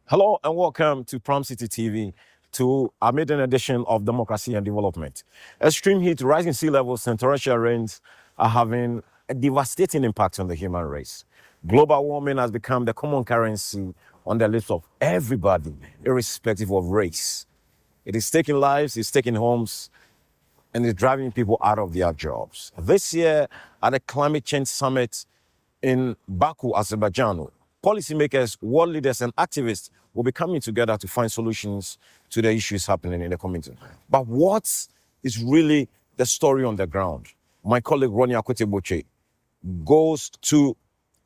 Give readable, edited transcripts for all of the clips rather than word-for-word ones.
Hello and welcome to Prom City TV to our maiden edition of Democracy and Development. Extreme heat, rising sea levels, and torrential rains are having a devastating impact on the human race. Global warming has become the common currency on the lips of everybody, irrespective of race. It is taking lives, it's taking homes, and it's driving people out of their jobs. This year, at the Climate Change Summit in Baku, Azerbaijan, policymakers, world leaders, and activists will be coming together to find solutions to the issues happening in the community. But what is really the story on the ground? My colleague Ronnie Akwete-Boche goes to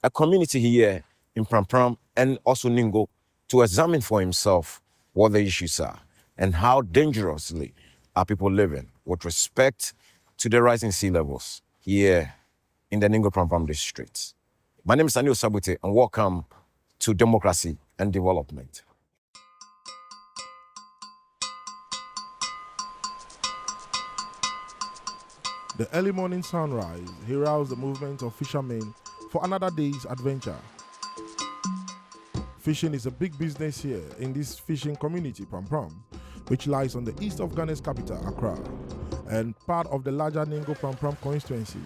a community here in Pram Pram and also Ningo to examine for himself what the issues are and how dangerously are people living with respect to the rising sea levels here in the Ningo Pram Pram district. My name is Daniel Sabute, and welcome to Democracy and Development. The early morning sunrise heralds the movement of fishermen for another day's adventure. Fishing is a big business here in this fishing community, Pram Pram, which lies on the east of Ghana's capital, Accra, and part of the larger Ningo Pram Pram constituency.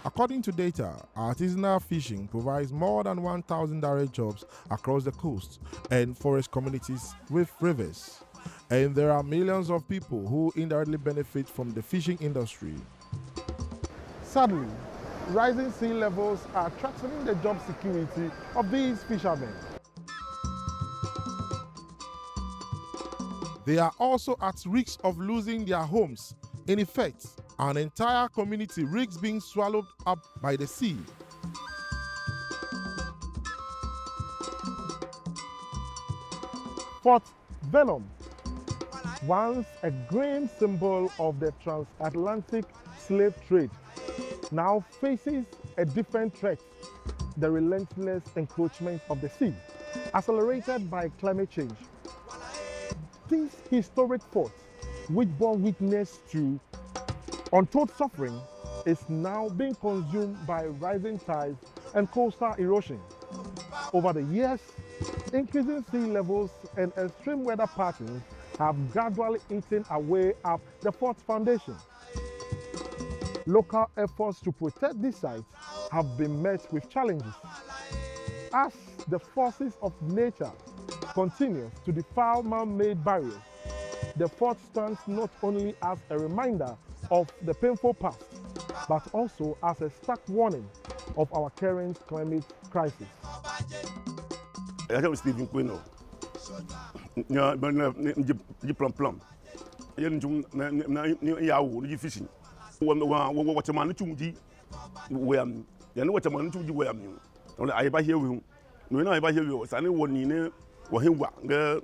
According to data, artisanal fishing provides more than 1,000 direct jobs across the coast and forest communities with rivers. And there are millions of people who indirectly benefit from the fishing industry. Sadly, rising sea levels are threatening the job security of these fishermen. They are also at risk of losing their homes. In effect, an entire community risks being swallowed up by the sea. Fort Venom, once a grand symbol of the transatlantic slave trade, now faces a different threat: the relentless encroachment of the sea, accelerated by climate change. This historic fort, which bore witness to untold suffering, is now being consumed by rising tides and coastal erosion. Over the years, increasing sea levels and extreme weather patterns have gradually eaten away at the fort's foundation. Local efforts to protect these sites have been met with challenges, as the forces of nature continue to defile man-made barriers. The fort stands not only as a reminder of the painful past, but also as a stark warning of our current climate crisis. I am Stephen Quino. Plum plum. You fishing. What a man to where you know what a man to where you. Only I buy here. No, I buy here. I know one in the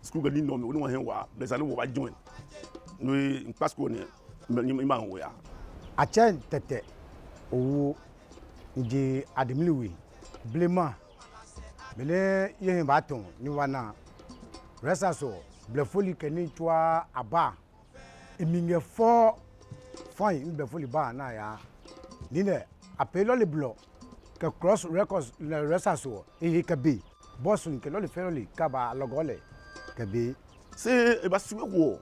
school. No, no one. There's a little white joint. No, Pasco near. Achen tete o nji adimliwi blema bele yen baton ni wana resa so blefoli keni twa aba eminge fo fine blefoli ba na ya ni ne apelo le blo ke cross records le resa so e ke bi boss ni ke lo le feroli ka ba logole ke bi se e ba siwe wo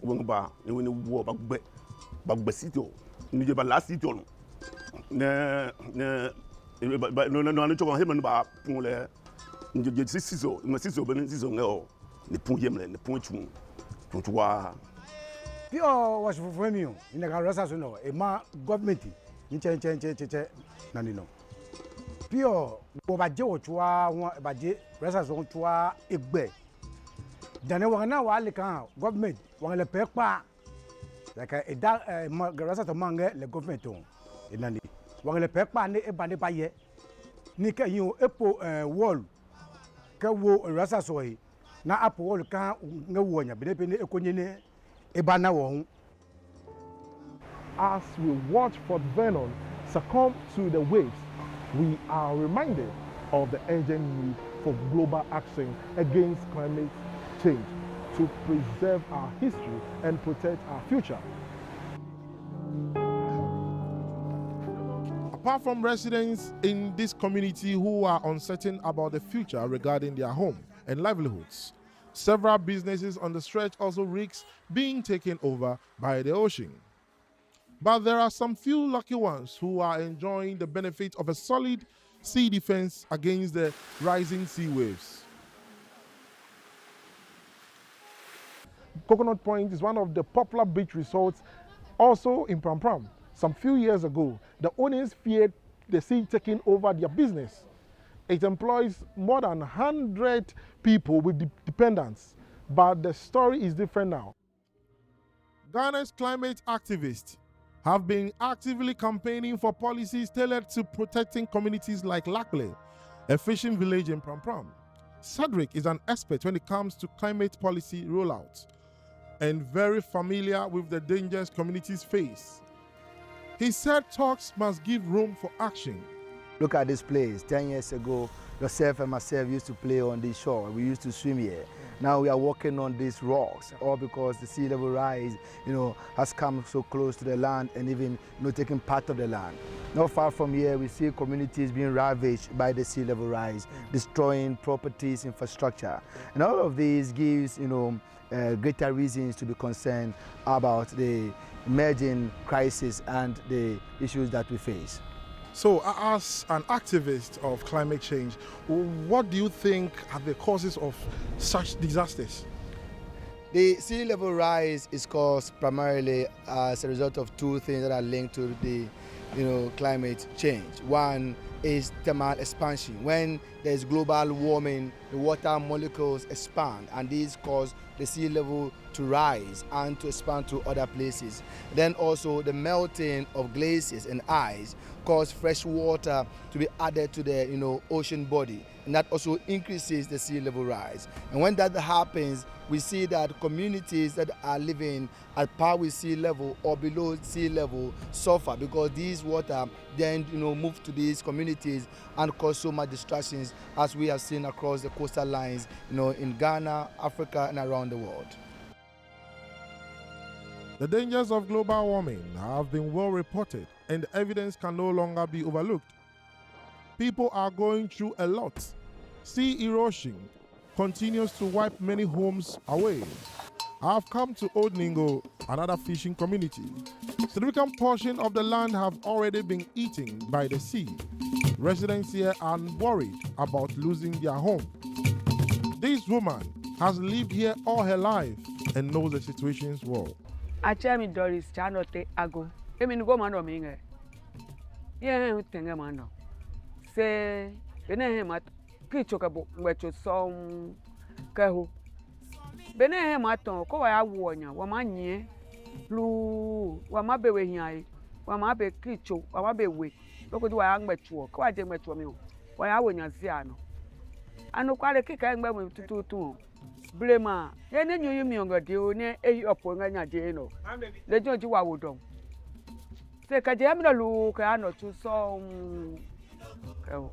won ba e woni wo ba gbe sitio ni je ba last sitio no no to he man ba pon le je siso ma siso ben siso ngo ni pon yem le ni pon chu wa pio was for me in the rasa so no e ma government ni che na ni no pio bo ba je wo chwa won ba je rasa so chwa egbe dane wa na wa le kan government wa le pe pa like a rasa to mange le government on inani wa le pe pa ni e ba ni ba ye ni ke yin epo wall ke wo rasa so yi na apo wall kan nga wo nya be ne ekonye ne e ba na wo. As we watch Fort Vernon succumb to the waves, we are reminded of the urgent need for global action against climate change to preserve our history and protect our future. Apart from residents in this community who are uncertain about the future regarding their home and livelihoods. Several businesses on the stretch also risk being taken over by the ocean. But there are some few lucky ones who are enjoying the benefit of a solid sea defense against the rising sea waves. Coconut Point is one of the popular beach resorts also in Pram Pram. Some few years ago, the owners feared the sea taking over their business. It employs more than 100 people with dependents, but the story is different now. Ghana's climate activists have been actively campaigning for policies tailored to protecting communities like Lakle, a fishing village in Pram Pram. Cedric is an expert when it comes to climate policy rollout and very familiar with the dangers communities face. He said talks must give room for action. Look at this place. 10 years ago, yourself and myself used to play on this shore. We used to swim here. Now we are walking on these rocks, all because the sea level rise, has come so close to the land and even, taking part of the land. Not far from here, we see communities being ravaged by the sea level rise, destroying properties, infrastructure. And all of these gives, greater reasons to be concerned about the emerging crisis and the issues that we face. So, as an activist of climate change, what do you think are the causes of such disasters? The sea level rise is caused primarily as a result of two things that are linked to the climate change. One is thermal expansion. When there's global warming, the water molecules expand, and these cause the sea level to rise and to expand to other places. Then also the melting of glaciers and ice cause fresh water to be added to the ocean body, and that also increases the sea level rise. And when that happens, we see that communities that are living at par with sea level or below sea level suffer, because these water then move to these communities and cause so much distractions, as we have seen across the coastal lines in Ghana, Africa, and around the world. The dangers of global warming have been well reported, and the evidence can no longer be overlooked. People are going through a lot. Sea erosion continues to wipe many homes away. I have come to Old Ningo, another fishing community. Significant portion of the land have already been eaten by the sea. Residents here are worried about losing their home. This woman has lived here all her life and knows the situations well. Achami Doris Chanote Ago. Emin go man o minge. Ye utenge mano. Se bene mat kichoka bo ngwecho som kahu. Bene maton ko wa awonya wa manye lu wa mabewe hiai wa mabe kicho wa mabewe loko wa ngwecho ko wa je ngwecho mi wa awonya ziano. Anu kwale kika ngbe mu tututu. Blema ye ne nyu mi ngade o ne eyi opo nganya je no le jonji wa wodon se ka je amna lu ka no tu so ko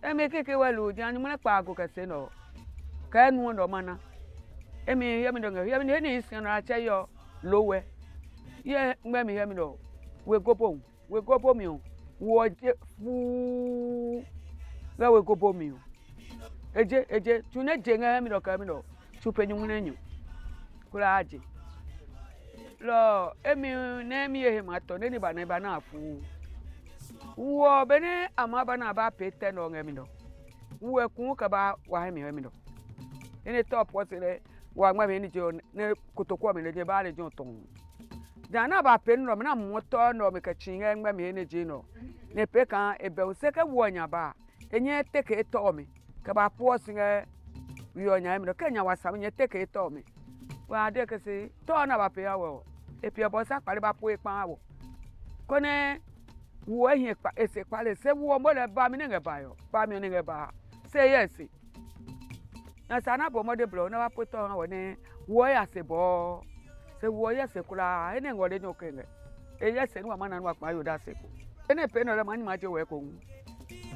emi keke wa lu jan mu na pa ago ka se no ka nu no mana emi ye mi do nge ye mi ne isi no ache yo lowe ye ngbe mi ye mi no we gopo mi o wo je fu la we gopo mi o eje tune jenga mi do ka mi do chupenyu munenyu kula aje lo emi ne mi ehe mato ne ni ba na afu wo bene amaba na ba pete no ngemi do wo ekun ka ba wa he mi do ene top wasile wa ngma mi ni je ne kotoko mi ne je ba le je ton jana ba pe no na moto no mi ka chinga ngma mi ne je no ne pe kan ebe o se ka wo nya ba enye teke to mi ka ba po singa wiyo nya mi do kenya wasam nye teke to mi wa de ke se to na ba pe awo e pe bo sa pare ba po ipa awo ko ne wo ehin pa ese pale se wo mo le ba mi ne ba yo ba mi ne ba se yes na sana bo mo de bro na ba po to awo ne wo ya se bo se wo ya se kula ene ngode nyo kenge e ya se no ma na no pa yo da se ko ene pe no le ma ni ma je we ko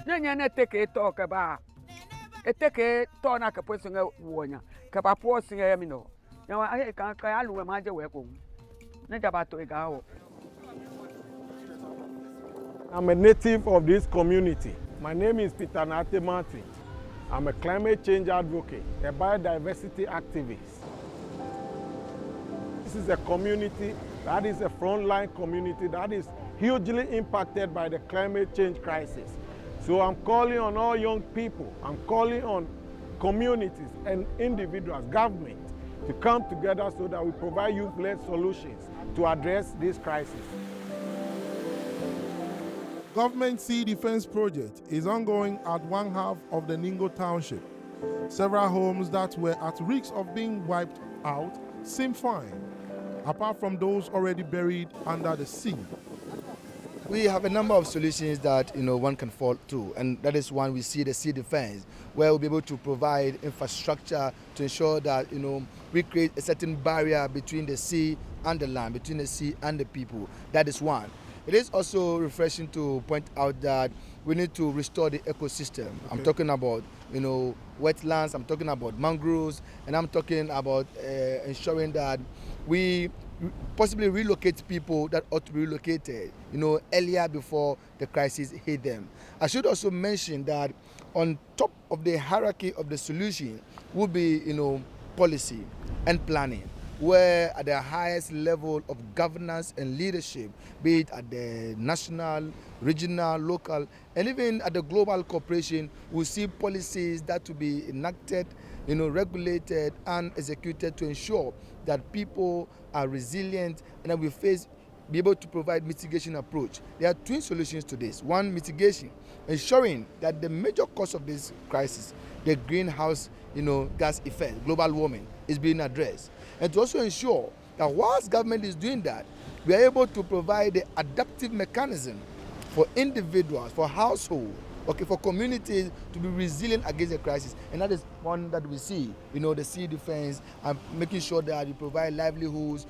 nya ne teke to ka ba eteke to na ka po singa wonya ka ba po singa ya mi no nya wa ai ka alu ma je we ko ne ja ba to e ga wo. I'm a native of this community. My name is Peter Nate Martin. I'm a climate change advocate, a biodiversity activist. This is a community that is a frontline community that is hugely impacted by the climate change crisis. So I'm calling on all young people, I'm calling on communities and individuals, government, to come together so that we provide youth-led solutions to address this crisis. Government Sea Defense Project is ongoing at one half of the Ningo Township. Several homes that were at risk of being wiped out seem fine, apart from those already buried under the sea. We have a number of solutions that one can fall to, and that is one we see the sea defense, where we'll be able to provide infrastructure to ensure that we create a certain barrier between the sea and the land, between the sea and the people. That is one. It is also refreshing to point out that we need to restore the ecosystem. Okay. I'm talking about wetlands, I'm talking about mangroves, and I'm talking about ensuring that we possibly relocate people that ought to be relocated, earlier before the crisis hit them. I should also mention that on top of the hierarchy of the solution will be, policy and planning, where at the highest level of governance and leadership, be it at the national, regional, local, and even at the global corporation, we see policies that to be enacted, regulated and executed to ensure that people are resilient and that we be able to provide mitigation approach. There are twin solutions to this. One, mitigation, ensuring that the major cause of this crisis, the greenhouse gas effect, global warming, is being addressed. And to also ensure that whilst government is doing that, we are able to provide the adaptive mechanism for individuals, for households, for communities to be resilient against the crisis. And that is one that we see, the sea defense, and making sure that you provide livelihoods,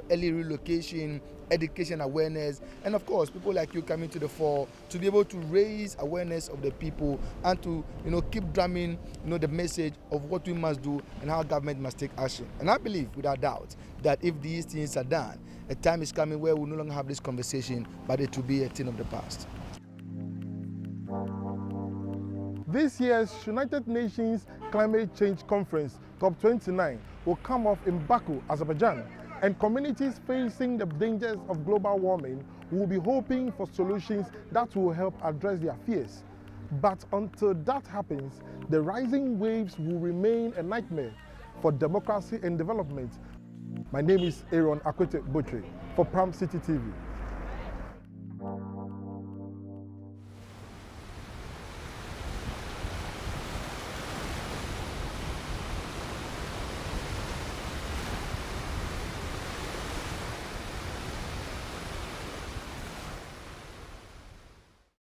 early relocation, education awareness, and of course, people like you coming to the fore to be able to raise awareness of the people and to, keep drumming, the message of what we must do and how government must take action. And I believe, without doubt, that if these things are done, a time is coming where we'll no longer have this conversation, but it will be a thing of the past. This year's United Nations Climate Change Conference, COP29, will come off in Baku, Azerbaijan, and communities facing the dangers of global warming will be hoping for solutions that will help address their fears. But until that happens, the rising waves will remain a nightmare for democracy and development. My name is Aaron Akwete Botre for Pram City TV.